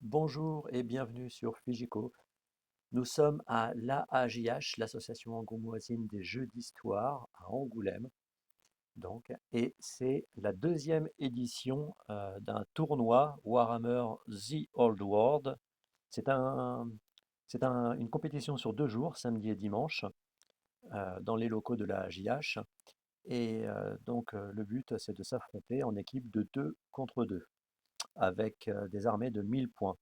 Bonjour et bienvenue sur Figico. Nous sommes à l'AAJH, l'Association angoumoisine des Jeux d'Histoire à Angoulême. Donc, et c'est la deuxième édition d'un tournoi Warhammer The Old World. C'est une compétition sur 2 jours, samedi et dimanche, dans les locaux de l'AAJH. Et le but, c'est de s'affronter en équipe de 2 contre 2, avec des armées de 1000 points.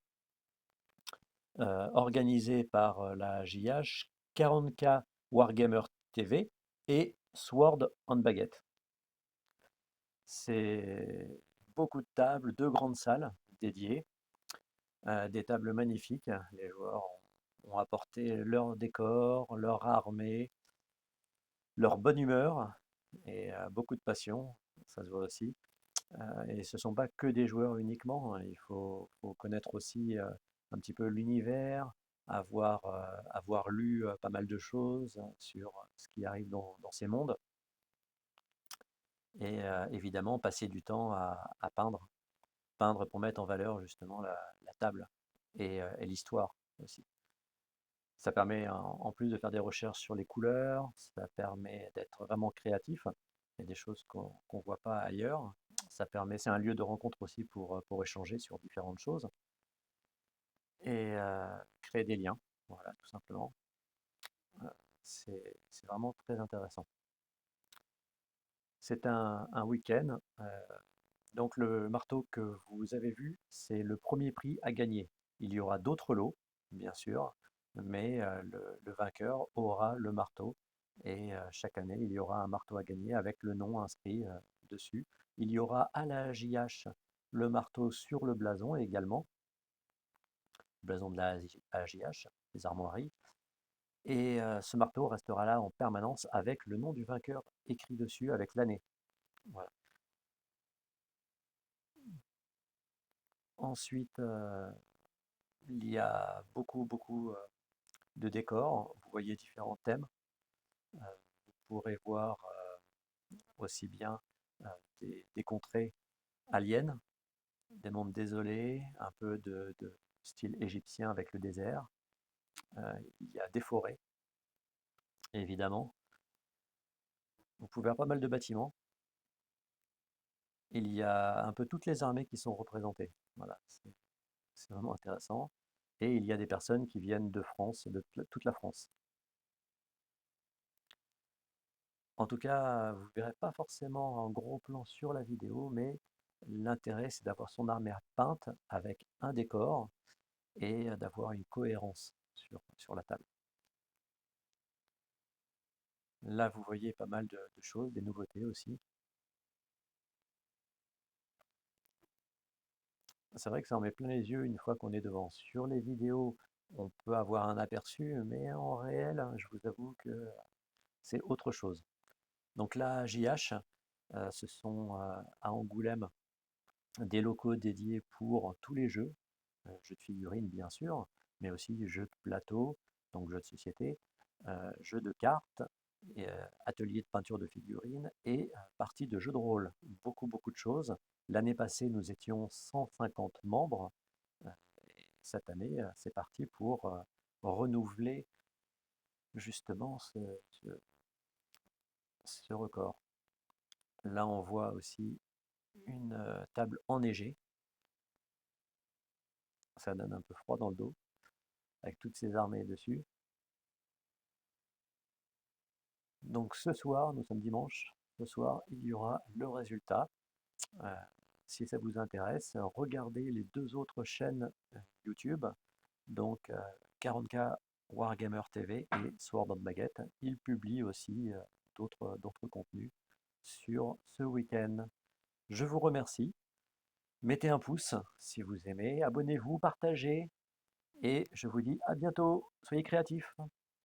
Organisé par la JH, 40K Wargamer TV et Sword and Baguette. C'est beaucoup de tables, 2 grandes salles dédiées, des tables magnifiques. Les joueurs ont apporté leur décor, leur armée, leur bonne humeur et beaucoup de passion, ça se voit aussi. Et ce ne sont pas que des joueurs uniquement, hein. Il faut connaître aussi un petit peu l'univers, avoir lu pas mal de choses sur ce qui arrive dans ces mondes, et évidemment passer du temps à peindre, peindre pour mettre en valeur justement la table et l'histoire aussi. Ça permet, en plus de faire des recherches sur les couleurs, ça permet d'être vraiment créatif. Il y a des choses qu'on ne voit pas ailleurs. Ça permet, c'est un lieu de rencontre aussi pour échanger sur différentes choses et créer des liens. Voilà, tout simplement. Euh, c'est vraiment très intéressant. C'est un week-end. Donc le marteau que vous avez vu, c'est le premier prix à gagner. Il y aura d'autres lots, bien sûr, mais le vainqueur aura le marteau. Et chaque année, il y aura un marteau à gagner avec le nom inscrit dessus. Il y aura à la JH le marteau sur le blason également, le blason de la JH, les armoiries. Et ce marteau restera là en permanence avec le nom du vainqueur écrit dessus avec l'année. Voilà. Ensuite, il y a beaucoup de décors. Vous voyez différents thèmes. Vous pourrez voir aussi bien euh, des contrées aliens, des mondes désolés, un peu de style égyptien avec le désert. Il y a des forêts, évidemment. Vous pouvez voir pas mal de bâtiments. Il y a un peu toutes les armées qui sont représentées. Voilà, c'est vraiment intéressant. Et il y a des personnes qui viennent de France, de toute la France. En tout cas, vous ne verrez pas forcément un gros plan sur la vidéo, mais l'intérêt, c'est d'avoir son armure peinte avec un décor et d'avoir une cohérence sur la table. Là, vous voyez pas mal de choses, des nouveautés aussi. C'est vrai que ça en met plein les yeux une fois qu'on est devant. Sur les vidéos, on peut avoir un aperçu, mais en réel, je vous avoue que c'est autre chose. Donc là, JH, ce sont à Angoulême des locaux dédiés pour tous les jeux, jeux de figurines bien sûr, mais aussi jeux de plateau, donc jeux de société, jeux de cartes, et, ateliers de peinture de figurines et parties de jeux de rôle. Beaucoup de choses. L'année passée, nous étions 150 membres. Euh, et cette année, c'est parti pour renouveler justement ce record. Là, on voit aussi une table enneigée. Ça donne un peu froid dans le dos, avec toutes ces armées dessus. Donc ce soir, nous sommes dimanche, ce soir, il y aura le résultat. Euh, si ça vous intéresse, regardez les 2 autres chaînes YouTube, donc 40K Wargamer TV et Sword and Baguette. Ils publient aussi d'autres contenus sur ce week-end. Je vous remercie. Mettez un pouce si vous aimez, abonnez-vous, partagez et je vous dis à bientôt. Soyez créatifs.